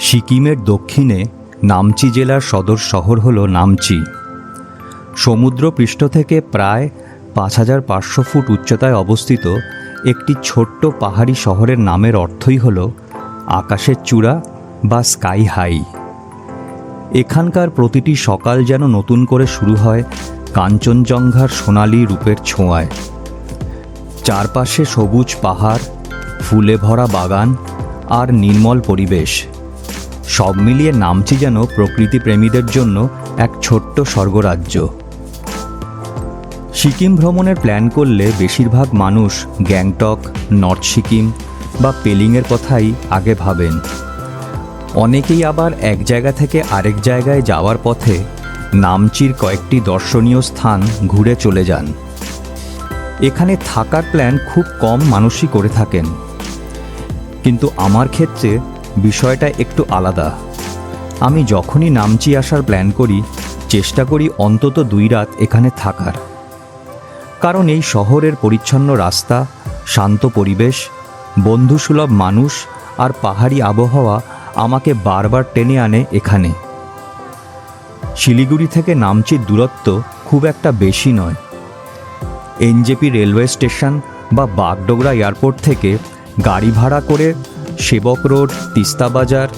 সিকিমের দক্ষিণে নামচি জেলার সদর শহর হল নামচি। সমুদ্রপৃষ্ঠ থেকে প্রায় ৫৫০০ ফুট উচ্চতায় অবস্থিত একটি ছোট্ট পাহাড়ি শহরের নামের অর্থই হল আকাশের চূড়া বা স্কাই হাই। এখানকার প্রতিটি সকাল যেন নতুন করে শুরু হয় কাঞ্চনজঙ্ঘার সোনালি রূপের ছোঁয়ায়। চারপাশে সবুজ পাহাড়, ফুলে ভরা বাগান আর নির্মল পরিবেশ, সব মিলিয়ে নামচি যেন প্রকৃতিপ্রেমীদের জন্য এক ছোট্ট স্বর্গরাজ্য। সিকিম ভ্রমণের প্ল্যান করলে বেশিরভাগ মানুষ গ্যাংটক, নর্থ সিকিম বা পেলিংয়ের কথাই আগে ভাবেন। অনেকেই আবার এক জায়গা থেকে আরেক জায়গায় যাওয়ার পথে নামচির কয়েকটি দর্শনীয় স্থান ঘুরে চলে যান। এখানে থাকার প্ল্যান খুব কম মানুষই করে থাকেন, কিন্তু আমার ক্ষেত্রে বিষয়টা একটু আলাদা। আমি যখনই নামচি আসার প্ল্যান করি চেষ্টা করি অন্তত 2 রাত এখানে থাকার, কারণ এই শহরের পরিচ্ছন্ন রাস্তা, শান্ত পরিবেশ, বন্ধুসুলভ মানুষ আর পাহাড়ি আবহাওয়া আমাকে বারবার টেনে আনে এখানে। শিলিগুড়ি থেকে নামচির দূরত্ব খুব একটা বেশি নয়। এনজেপি রেলওয়ে স্টেশন বা বাগডোগরা এয়ারপোর্ট থেকে গাড়ি ভাড়া করে সেবক রোড, তিস্তা বাজার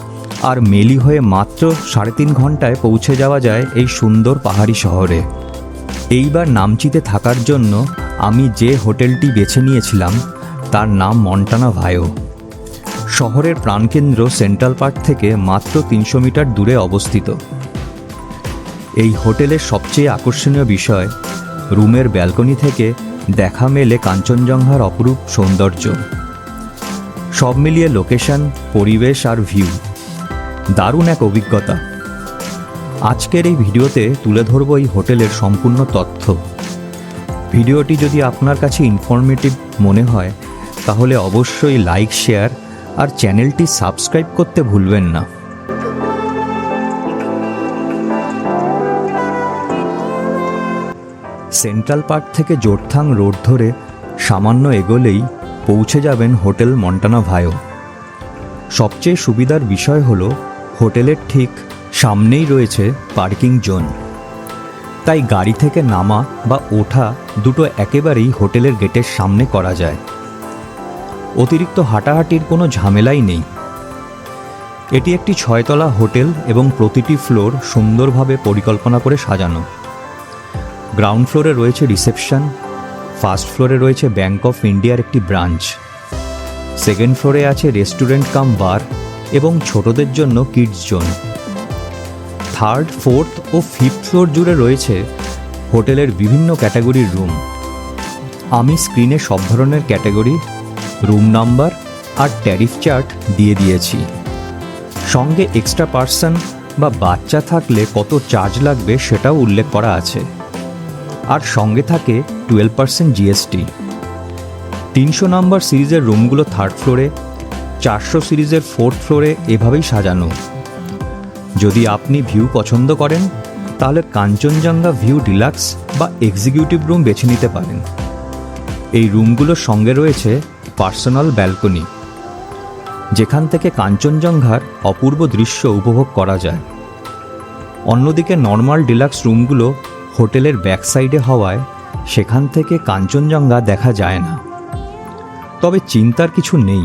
আর মেলি হয়ে মাত্র 3.5 ঘন্টায় পৌঁছে যাওয়া যায় এই সুন্দর পাহাড়ি শহরে। এইবার নামচিতে থাকার জন্য আমি যে হোটেলটি বেছে নিয়েছিলাম তার নাম মন্টানা ভায়ো। শহরের প্রাণকেন্দ্র সেন্ট্রাল পার্ক থেকে মাত্র 300 মিটার দূরে অবস্থিত। এই হোটেলের সবচেয়ে আকর্ষণীয় বিষয় রুমের ব্যালকনি থেকে দেখা মেলে কাঞ্চনজঙ্ঘার অপরূপ সৌন্দর্য। সব মিলিয়ে লোকেশন, পরিবেশ আর ভিউ দারুণ এক অভিজ্ঞতা। আজকের এই ভিডিওতে তুলে ধরব এই হোটেলের সম্পূর্ণ তথ্য। ভিডিওটি যদি আপনার কাছে ইনফরমেটিভ মনে হয় তাহলে অবশ্যই লাইক, শেয়ার আর চ্যানেলটি সাবস্ক্রাইব করতে ভুলবেন না। সেন্ট্রাল পার্ক থেকে জোরথাং রোড ধরে সামান্য এগোলেই পৌঁছে যাবেন হোটেল মন্টানা ভায়ো। সবচেয়ে সুবিধার বিষয় হলো হোটেলের ঠিক সামনেই রয়েছে পার্কিং জোন, তাই গাড়ি থেকে নামা বা ওঠা দুটো একেবারেই হোটেলের গেটের সামনে করা যায়। অতিরিক্ত হাঁটাহাঁটির কোনো ঝামেলাই নেই। এটি একটি 6 তলা হোটেল এবং প্রতিটি ফ্লোর সুন্দরভাবে পরিকল্পনা করে সাজানো। গ্রাউন্ড ফ্লোরে রয়েছে রিসেপশন, ফার্স্ট ফ্লোরে রয়েছে ব্যাংক অফ ইন্ডিয়ার একটি ব্রাঞ্চ, সেকেন্ড ফ্লোরে আছে রেস্টুরেন্ট কাম বার এবং ছোটদের জন্য কিডস জোন। থার্ড, ফোর্থ ও ফিফথ ফ্লোর জুড়ে রয়েছে হোটেলের বিভিন্ন ক্যাটাগরির রুম। আমি স্ক্রিনে সব ধরনের ক্যাটাগরি, রুম নাম্বার আর ট্যারিফ চার্ট দিয়ে দিয়েছি। সঙ্গে এক্সট্রা পার্সন বা বাচ্চা থাকলে কত চার্জ লাগবে সেটাও উল্লেখ করা আছে। আর সঙ্গে থাকে 12% জিএসটি। 300 নম্বর সিরিজের রুমগুলো থার্ড ফ্লোরে, 400 সিরিজের ফোর্থ ফ্লোরে এভাবেই সাজানো। যদি আপনি ভিউ পছন্দ করেন তাহলে কাঞ্চনজঙ্ঘা ভিউ ডিলাক্স বা এক্সিকিউটিভ রুম বেছে নিতে পারেন। এই রুমগুলোর সঙ্গে রয়েছে পার্সোনাল ব্যালকনি, যেখান থেকে কাঞ্চনজঙ্ঘার অপূর্ব দৃশ্য উপভোগ করা যায়। অন্যদিকে নর্মাল ডিলাক্স রুমগুলো হোটেলের ব্যাক সাইডে হওয়ায় সেখান থেকে কাঞ্চনজঙ্ঘা দেখা যায় না। তবে চিন্তার কিছু নেই,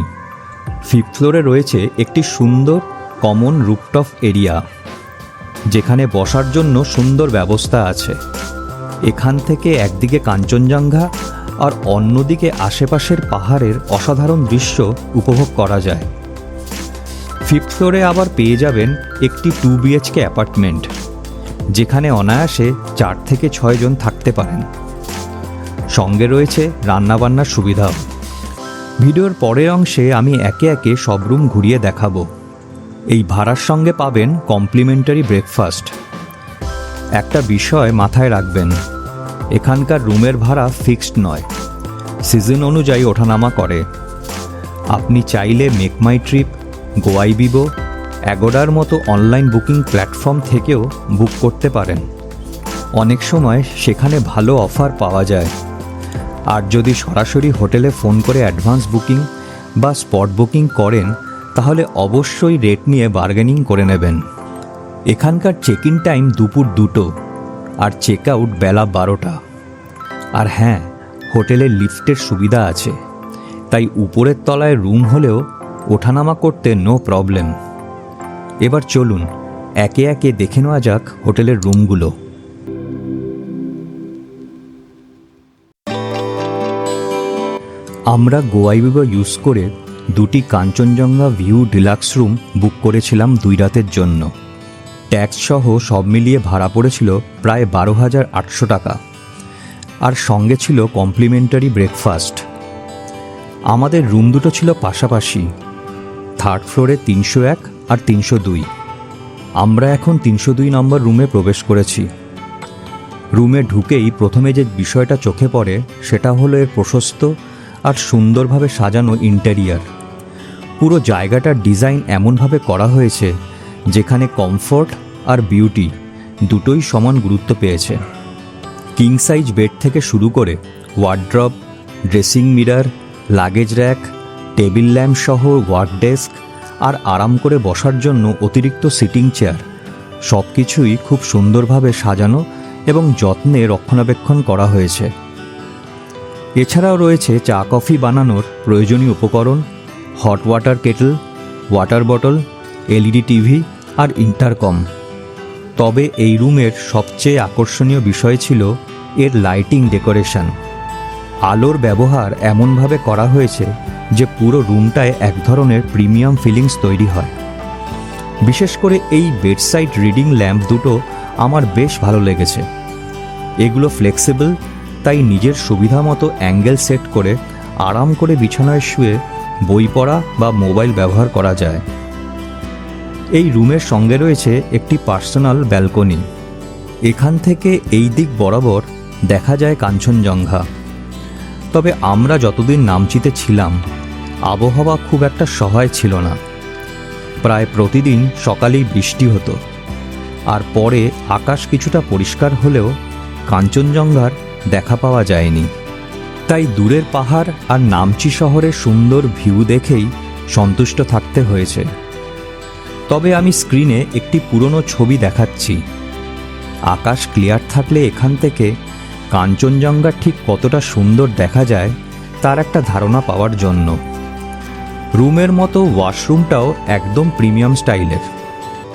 ফিফথ ফ্লোরে রয়েছে একটি সুন্দর কমন রুফটপ এরিয়া, যেখানে বসার জন্য সুন্দর ব্যবস্থা আছে। এখান থেকে একদিকে কাঞ্চনজঙ্ঘা আর অন্যদিকে আশেপাশের পাহাড়ের অসাধারণ দৃশ্য উপভোগ করা যায়। ফিফথ ফ্লোরে আবার পেয়ে যাবেন একটি 2 BHK অ্যাপার্টমেন্ট, যেখানে অনায়াসে 4 থেকে 6 জন থাকতে পারেন। সঙ্গে রয়েছে রান্নাবান্নার সুবিধাও। ভিডিওর পরের অংশে আমি একে একে সব রুম ঘুরিয়ে দেখাবো। এই ভাড়ার সঙ্গে পাবেন কমপ্লিমেন্টারি ব্রেকফাস্ট। একটা বিষয় মাথায় রাখবেন, এখানকার রুমের ভাড়া ফিক্সড নয়, সিজন অনুযায়ী ওঠানামা করে। আপনি চাইলে মেক মাই ট্রিপ, গোয়াইবিবো, অ্যাগোডার মতো অনলাইন বুকিং প্ল্যাটফর্ম থেকেও বুক করতে পারেন। অনেক সময় সেখানে ভালো অফার পাওয়া যায়। আর যদি সরাসরি হোটেলে ফোন করে অ্যাডভান্স বুকিং বা স্পট বুকিং করেন তাহলে অবশ্যই রেট নিয়ে বার্গেনিং করে নেবেন। এখানকার চেক ইন টাইম দুপুর 2টো আর চেক আউট বেলা 12টা। আর হ্যাঁ, হোটেলে লিফটের সুবিধা আছে, তাই উপরের তলায় রুম হলেও ওঠানামা করতে নো প্রবলেম। এবার চলুন একে একে দেখে নেওয়া যাক হোটেলের রুমগুলো। আমরা গোয়াইবিবো ইউজ করে দুটি Kanchenjunga view deluxe room book করেছিলাম 2 রাতের জন্য। ট্যাক্স সহ সব মিলিয়ে ভাড়া পড়েছিল প্রায় 12,800 টাকা, আর সঙ্গে ছিল কমপ্লিমেন্টারি ব্রেকফাস্ট। আমাদের রুম দুটো ছিল পাশাপাশি, 3rd ফ্লোরে 301 আর 302। আমরা এখন 302 নম্বর রুমে প্রবেশ করেছি। রুমে ঢুকেই প্রথমে যে বিষয়টা চোখে পড়ে সেটা হলো এর প্রশস্ত আর সুন্দরভাবে সাজানো ইন্টেরিয়ার। পুরো জায়গাটার ডিজাইন এমনভাবে করা হয়েছে যেখানে কমফোর্ট আর বিউটি দুটোই সমান গুরুত্ব পেয়েছে। কিং সাইজ বেড থেকে শুরু করে wardrobe, dressing mirror, luggage rack, table lamp সহ ওয়ার্ক ডেস্ক আর আরাম করে বসার জন্য অতিরিক্ত সিটিং চেয়ার সব কিছুই খুব সুন্দরভাবে সাজানো এবং যত্নে রক্ষণাবেক্ষণ করা হয়েছে। এছাড়াও রয়েছে চা কফি বানানোর প্রয়োজনীয় উপকরণ, hot water kettle, water bottle, LED TV আর ইন্টারকম। তবে এই রুমের সবচেয়ে আকর্ষণীয় বিষয় ছিল এর লাইটিং ডেকোরেশন। আলোর ব্যবহার এমনভাবে করা হয়েছে যে পুরো রুমটায় এক ধরনের প্রিমিয়াম ফিলিংস তৈরি হয়। বিশেষ করে এই বেডসাইড রিডিং ল্যাম্প দুটো আমার বেশ ভালো লেগেছে। এগুলো ফ্লেক্সিবল, তাই নিজের সুবিধা মতো অ্যাঙ্গেল সেট করে আরাম করে বিছানায় শুয়ে বই পড়া বা মোবাইল ব্যবহার করা যায়। এই রুমের সঙ্গে রয়েছে একটি পার্সোনাল ব্যালকনি। এখান থেকে এই দিক বরাবর দেখা যায় কাঞ্চনজঙ্ঘা। তবে আমরা যতদিন নামচিতে ছিলাম আবহাওয়া খুব একটা সহায় ছিল না। প্রায় প্রতিদিন সকালেই বৃষ্টি হতো, আর পরে আকাশ কিছুটা পরিষ্কার হলেও কাঞ্চনজঙ্ঘার দেখা পাওয়া যায়নি। তাই দূরের পাহাড় আর নামচি শহরের সুন্দর ভিউ দেখেই সন্তুষ্ট থাকতে হয়েছে। তবে আমি স্ক্রিনে একটি পুরনো ছবি দেখাচ্ছি। আকাশ ক্লিয়ার থাকলে এখান থেকে কাঞ্চনজঙ্ঘা ঠিক কতটা সুন্দর দেখা যায় তার একটা ধারণা পাওয়ার জন্য। রুমের মতো ওয়াশরুমটাও একদম প্রিমিয়াম স্টাইলের।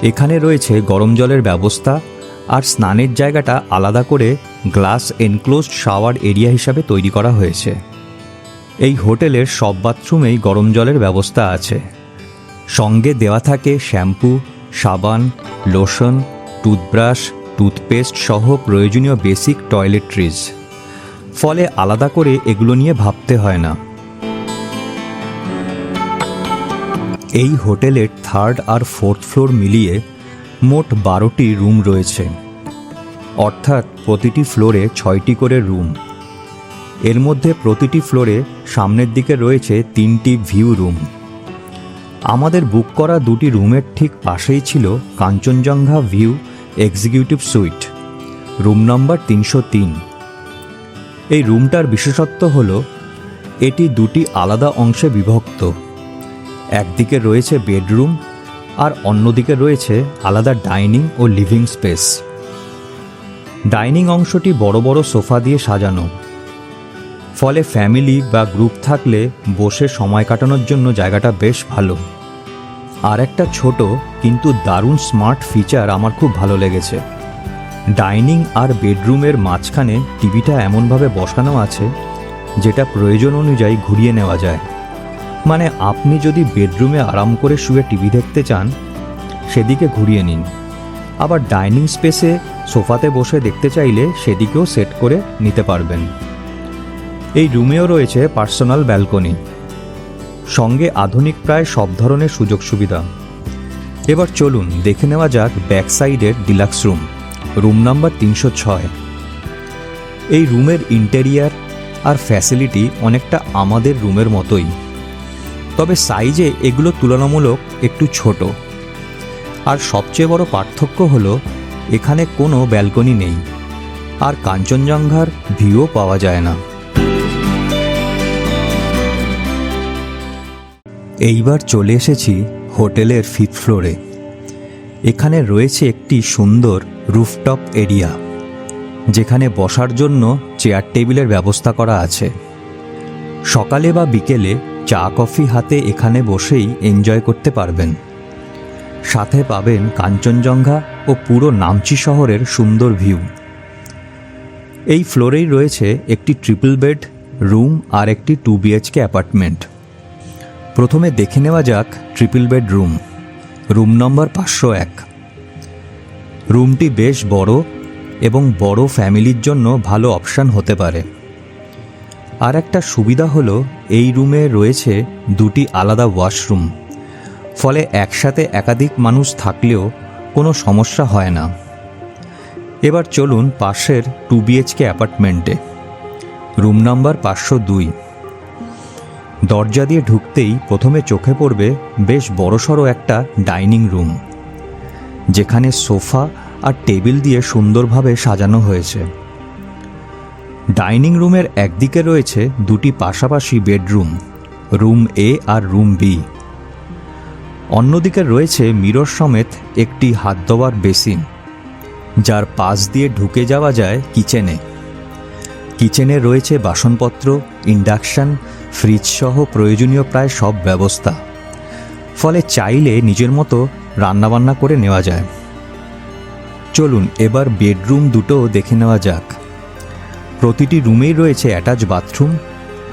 এখানে রয়েছে গরম জলের ব্যবস্থা, আর স্নানের জায়গাটা আলাদা করে গ্লাস এনক্লোজড শাওয়ার এরিয়া হিসাবে তৈরি করা হয়েছে। এই হোটেলের সব বাথরুমেই গরম জলের ব্যবস্থা আছে। সঙ্গে দেওয়া থাকে শ্যাম্পু, সাবান, লোশন, টুথব্রাশ, টুথপেস্ট সহ প্রয়োজনীয় বেসিক টয়লেট্রিজ। ফলে আলাদা করে এগুলো নিয়ে ভাবতে হয় না। এই হোটেলের 3rd আর 4th ফ্লোর মিলিয়ে মোট 12টি রুম রয়েছে, অর্থাৎ প্রতিটি ফ্লোরে 6টি করে রুম। এর মধ্যে প্রতিটি ফ্লোরে সামনের দিকে রয়েছে 3টি ভিউ রুম। আমাদের বুক করা 2টি রুমের ঠিক পাশেই ছিল Kanchenjunga view executive sweet, room number 303। এই রুমটার বিশেষত্ব হল এটি 2টি আলাদা অংশে বিভক্ত। একদিকে রয়েছে বেডরুম আর অন্যদিকে রয়েছে আলাদা ডাইনিং ও লিভিং স্পেস। ডাইনিং অংশটি বড় বড় সোফা দিয়ে সাজানো, ফলে ফ্যামিলি বা গ্রুপ থাকলে বসে সময় কাটানোর জন্য জায়গাটা বেশ ভালো। আর একটা ছোট কিন্তু দারুণ স্মার্ট ফিচার আমার খুব ভালো লেগেছে। ডাইনিং আর বেডরুমের মাঝখানে টিভিটা এমনভাবে বসানো আছে যেটা প্রয়োজন অনুযায়ী ঘুরিয়ে নেওয়া যায়। মানে আপনি যদি বেডরুমে আরাম করে শুয়ে টিভি দেখতে চান সেদিকে ঘুরিয়ে নিন, আবার ডাইনিং স্পেসে সোফাতে বসে দেখতে চাইলে সেদিকেও সেট করে নিতে পারবেন। এই রুমেও রয়েছে পার্সোনাল ব্যালকনি, সঙ্গে আধুনিক প্রায় সব ধরনের সুযোগ সুবিধা। এবার চলুন দেখে নেওয়া যাক ব্যাক সাইডের ডিলাক্স রুম, রুম নাম্বার 306। এই রুমের ইন্টেরিয়ার আর ফ্যাসিলিটি অনেকটা আমাদের রুমের মতোই, তবে সাইজে এগুলো তুলনামূলক একটু ছোট। আর সবচেয়ে বড় পার্থক্য হলো এখানে কোনো ব্যালকনি নেই, আর কাঞ্চনজঙ্ঘার ভিউও পাওয়া যায় না। এইবার চলে এসেছি হোটেলের 5th ফ্লোরে। এখানে রয়েছে একটি সুন্দর রুফটপ এরিয়া, যেখানে বসার জন্য চেয়ার টেবিলের ব্যবস্থা করা আছে। সকালে বা বিকেলে চা কফি হাতে এখানে বসেই এনজয় করতে পারবেন। সাথে পাবেন কাঞ্চনজঙ্ঘা ও পুরো নামচি শহরের সুন্দর ভিউ। এই ফ্লোরেই রয়েছে একটি ট্রিপল বেড রুম আর একটি 2 BHK অ্যাপার্টমেন্ট। প্রথমে দেখে নেওয়া যাক ট্রিপল বেড রুম নম্বর 501। রুমটি বেশ বড় এবং বড় ফ্যামিলির জন্য ভালো অপশান হতে পারে। আর একটা সুবিধা হলো এই রুমে রয়েছে 2টি আলাদা ওয়াশরুম, ফলে একসাথে একাধিক মানুষ থাকলেও কোনো সমস্যা হয় না। এবার চলুন পাশের 2 BHK অ্যাপার্টমেন্টে, রুম নাম্বার 502। দরজা দিয়ে ঢুকতেই প্রথমে চোখে পড়বে বেশ বড়সড় একটা ডাইনিং রুম, যেখানে সোফা আর টেবিল দিয়ে সুন্দরভাবে সাজানো হয়েছে। ডাইনিং রুমের একদিকে রয়েছে 2টি পাশাপাশি বেডরুম, রুম A আর রুম B। অন্যদিকে রয়েছে মিরর সমেত একটি হাত ধোয়ার বেসিন, যার পাশ দিয়ে ঢুকে যাওয়া যায় কিচেনে রয়েছে বাসনপত্র, ইন্ডাকশন, ফ্রিজ সহ প্রয়োজনীয় প্রায় সব ব্যবস্থা, ফলে চাইলে নিজের মতো রান্নাবান্না করে নেওয়া যায়। চলুন এবার বেডরুম দুটো দেখে নেওয়া যাক। প্রতিটি রুমেই রয়েছে অ্যাটাচ বাথরুম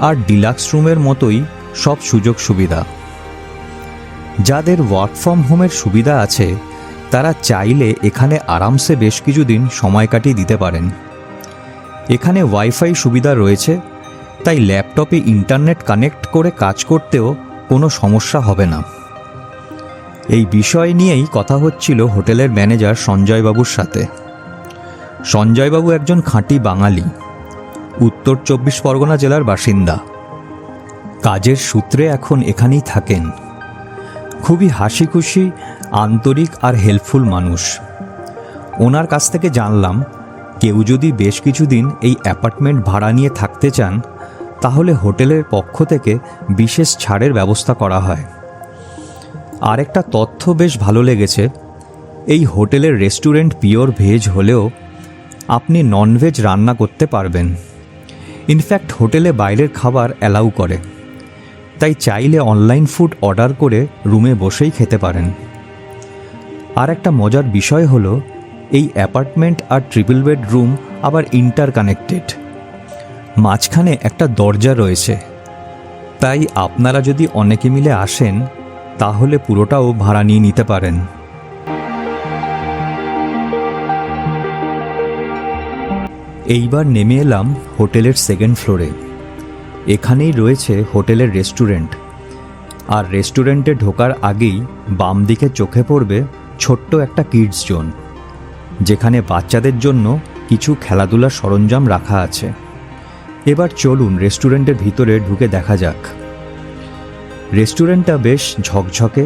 আর ডিলাক্স রুমের মতোই সব সুযোগ সুবিধা। যাদের ওয়ার্ক ফ্রম হোমের সুবিধা আছে তারা চাইলে এখানে আরামসে বেশ কিছুদিন সময় কাটিয়ে দিতে পারেন। এখানে ওয়াইফাই সুবিধা রয়েছে, তাই ল্যাপটপে ইন্টারনেট কানেক্ট করে কাজ করতেও কোনো সমস্যা হবে না। এই বিষয় নিয়েই কথা হচ্ছিল হোটেলের ম্যানেজার সঞ্জয়বাবুর সাথে। সঞ্জয়বাবু একজন খাঁটি বাঙালি, উত্তর 24 পরগনা জেলার বাসিন্দা। কাজের সূত্রে এখন এখানেই থাকেন। খুবই হাসি খুশি, আন্তরিক আর হেল্পফুল মানুষ। ওনার কাছ থেকে জানলাম কেউ যদি বেশ কিছুদিন এই অ্যাপার্টমেন্ট ভাড়া নিয়ে থাকতে চান তাহলে হোটেলের পক্ষ থেকে বিশেষ ছাড়ের ব্যবস্থা করা হয়। আর একটা তথ্য বেশ ভালো লেগেছে, এই হোটেলের রেস্টুরেন্ট পিওর ভেজ হলেও আপনি ননভেজ রান্না করতে পারবেন। ইনফ্যাক্ট হোটেলে বাইরের খাবার অ্যালাউ করে, তাই চাইলে অনলাইন ফুড অর্ডার করে রুমে বসেই খেতে পারেন। আর একটা মজার বিষয় হলো এই অ্যাপার্টমেন্ট আর ট্রিপল বেড রুম আবার ইন্টারকানেক্টেড। মাঝখানে একটা দরজা রয়েছে, তাই আপনারা যদি অনেকে মিলে আসেন তাহলে পুরোটাও ভাড়া নিয়ে নিতে পারেন। এইবার নেমে এলাম হোটেলের 2nd ফ্লোরে। এখানেই রয়েছে হোটেলের রেস্টুরেন্ট, আর রেস্টুরেন্টে ঢোকার আগেই বাম দিকে চোখে পড়বে ছোট্ট একটা কিডস জোন, যেখানে বাচ্চাদের জন্য কিছু খেলাধুলার সরঞ্জাম রাখা আছে। এবার চলুন রেস্টুরেন্টের ভিতরে ঢুকে দেখা যাক। রেস্টুরেন্টটা বেশ ঝকঝকে,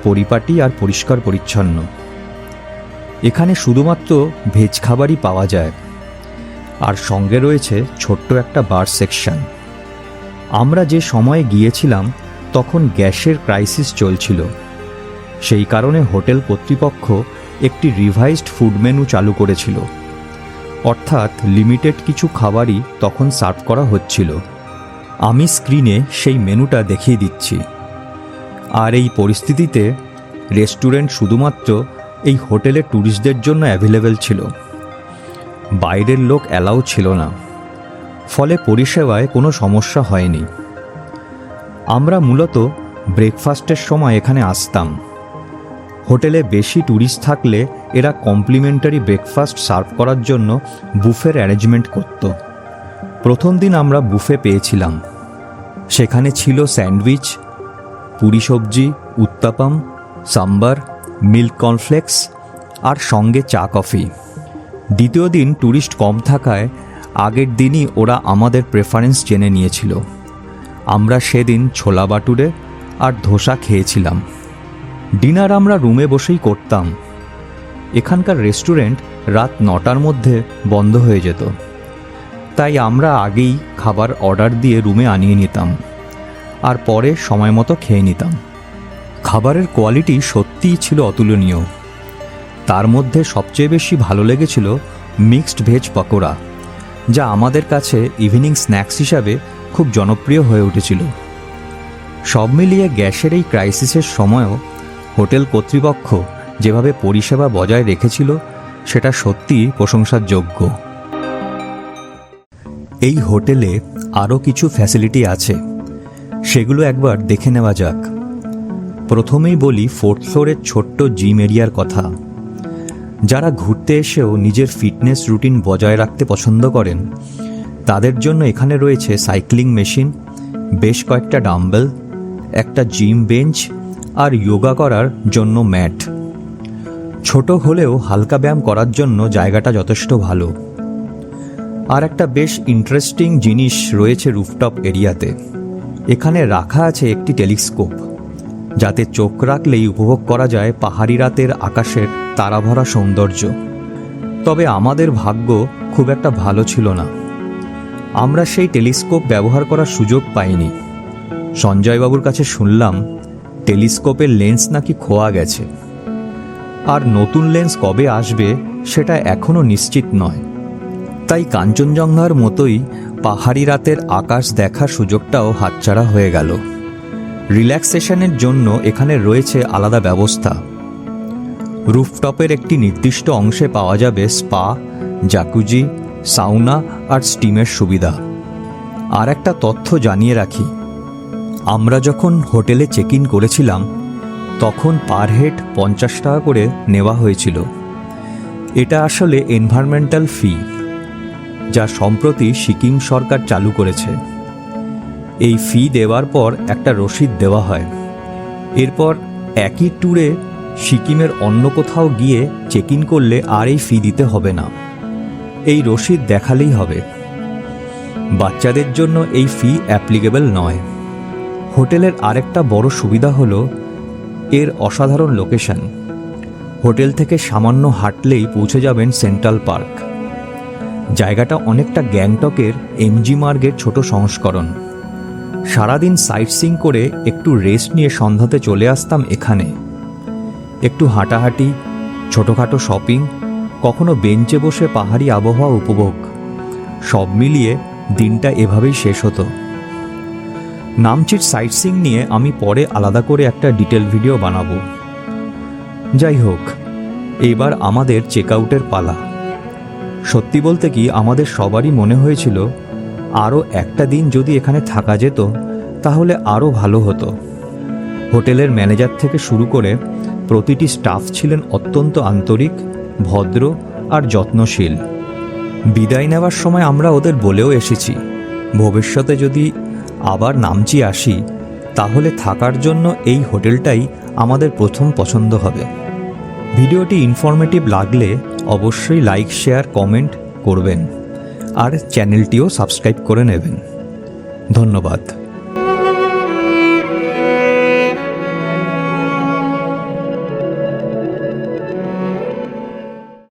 পরিপাটি আর পরিষ্কার পরিচ্ছন্ন। এখানে শুধুমাত্র ভেজ খাবারই পাওয়া যায়, আর সঙ্গে রয়েছে ছোট্ট একটা বার সেকশন। আমরা যে সময়ে গিয়েছিলাম তখন গ্যাসের ক্রাইসিস চলছিল, সেই কারণে হোটেল কর্তৃপক্ষ একটি রিভাইজড ফুড মেনু চালু করেছিল, অর্থাৎ লিমিটেড কিছু খাবারই তখন সার্ভ করা হচ্ছিল। আমি স্ক্রিনে সেই মেনুটা দেখিয়ে দিচ্ছি। আর এই পরিস্থিতিতে রেস্টুরেন্ট শুধুমাত্র এই হোটেলে ট্যুরিস্টদের জন্য অ্যাভেলেবেল ছিল, বাইরের লোক অ্যালাউ ছিল না, ফলে পরিষেবায় কোনো সমস্যা হয়নি। আমরা মূলত ব্রেকফাস্টের সময় এখানে আসতাম। হোটেলে বেশি ট্যুরিস্ট থাকলে এরা কমপ্লিমেন্টারি ব্রেকফাস্ট সার্ভ করার জন্য বুফের অ্যারেঞ্জমেন্ট করত। প্রথম দিন আমরা বুফে পেয়েছিলাম। সেখানে ছিল স্যান্ডউইচ, পুরি সবজি, উত্তাপাম, সাম্বার, মিল্ক কর্নফ্লেক্স আর সঙ্গে চা কফি। দ্বিতীয় দিন ট্যুরিস্ট কম থাকায় আগের দিনই ওরা আমাদের প্রেফারেন্স জেনে নিয়েছিল। আমরা সেদিন ছোলা বাটুরে আর ধোসা খেয়েছিলাম। ডিনার আমরা রুমে বসেই করতাম। এখানকার রেস্টুরেন্ট রাত 9টার মধ্যে বন্ধ হয়ে যেত, তাই আমরা আগেই খাবার অর্ডার দিয়ে রুমে আনিয়ে নিতাম। আর পরে সময় মতো খেয়ে নিতাম। খাবারের কোয়ালিটি সত্যিই ছিল অতুলনীয়। তার মধ্যে সবচেয়ে বেশি ভালো লেগেছিল মিক্সড ভেজ পকোড়া, যা আমাদের কাছে ইভিনিং স্ন্যাক্স হিসাবে খুব জনপ্রিয় হয়ে উঠেছিল। সব মিলিয়ে গ্যাসের এই ক্রাইসিসের সময়ও হোটেল কর্তৃপক্ষ যেভাবে পরিষেবা বজায় রেখেছিল সেটা সত্যিই প্রশংসার যোগ্য। এই হোটেলে আরও কিছু ফ্যাসিলিটি আছে, সেগুলো একবার দেখে নেওয়া যাক। প্রথমেই বলি 4th ফ্লোরের ছোট্ট জিম এরিয়ার কথা। যারা ঘুরতে এসেও নিজের ফিটনেস রুটিন বজায় রাখতে পছন্দ করেন তাদের জন্য এখানে রয়েছে সাইক্লিং মেশিন, বেশ কয়েকটা ডাম্বেল, একটা জিম বেঞ্চ আর যোগা করার জন্য ম্যাট। ছোট হলেও হালকা ব্যায়াম করার জন্য জায়গাটা যথেষ্ট ভালো। আর একটা বেশ ইন্টারেস্টিং জিনিস রয়েছে রুফটপ এরিয়াতে। এখানে রাখা আছে একটি টেলিস্কোপ, যাতে চোখ রাখলেই উপভোগ করা যায় পাহাড়ি রাতের আকাশের তারাভরা সৌন্দর্য। তবে আমাদের ভাগ্য খুব একটা ভালো ছিল না, আমরা সেই টেলিস্কোপ ব্যবহার করার সুযোগ পাইনি। সঞ্জয়বাবুর কাছে শুনলাম টেলিস্কোপের লেন্স নাকি খোয়া গেছে, আর নতুন লেন্স কবে আসবে সেটা এখনও নিশ্চিত নয়। তাই কাঞ্চনজঙ্ঘার মতোই পাহাড়ি রাতের আকাশ দেখার সুযোগটাও হাতছাড়া হয়ে গেল। রিল্যাক্সেশনের জন্য এখানে রয়েছে আলাদা ব্যবস্থা। রুফটপের একটি নির্দিষ্ট অংশে পাওয়া যাবে স্পা, জাকুজি, সাউনা আর স্টিমের সুবিধা। আর একটা তথ্য জানিয়ে রাখি, আমরা যখন হোটেলে চেক ইন করেছিলাম তখন পার হেড 50 টাকা করে নেওয়া হয়েছিল। এটা আসলে এনভায়রনমেন্টাল ফি, যা সম্প্রতি সিকিম সরকার চালু করেছে। এই ফি দেওয়ার পর একটা রসিদ দেওয়া হয়। এরপর একই ট্যুরে সিকিমের অন্য কোথাও গিয়ে চেক ইন করলে আর এই ফি দিতে হবে না, এই রসিদ দেখালেই হবে। বাচ্চাদের জন্য এই ফি অ্যাপ্লিকেবল নয়। হোটেলের আরেকটা বড় সুবিধা হলো এর অসাধারণ লোকেশন। হোটেল থেকে সামান্য হাঁটলেই পৌঁছে যাবেন সেন্ট্রাল পার্ক। জায়গাটা অনেকটা গ্যাংটকের এমজি মার্গের ছোট সংস্করণ। সারাদিন সাইট সিইং করে একটু রেস্ট নিয়ে সন্ধ্যাতে চলে আসতাম এখানে। একটু হাঁটাহাঁটি, ছোটোখাটো শপিং, কখনো বেঞ্চে বসে পাহাড়ি আবহাওয়া উপভোগ, সব মিলিয়ে দিনটা এভাবেই শেষ হতো। নামচির সাইট সিইং নিয়ে আমি পরে আলাদা করে একটা ডিটেল ভিডিও বানাবো। যাই হোক, এবার আমাদের চেক আউটের পালা। সত্যি বলতে কি আমাদের সবারই মনে হয়েছিল আরও একটা দিন যদি এখানে থাকা যেত তাহলে আরও ভালো হতো। হোটেলের ম্যানেজার থেকে শুরু করে প্রতিটি স্টাফ ছিলেন অত্যন্ত আন্তরিক, ভদ্র আর যত্নশীল। বিদায় নেওয়ার সময় আমরা ওদের বলেও এসেছি ভবিষ্যতে যদি আবার নামচি আসি তাহলে থাকার জন্য এই হোটেলটাই আমাদের প্রথম পছন্দ হবে। ভিডিওটি ইনফরমেটিভ লাগলে অবশ্যই লাইক, শেয়ার, কমেন্ট করবেন আর চ্যানেলটিও সাবস্ক্রাইব করে নেবেন। ধন্যবাদ।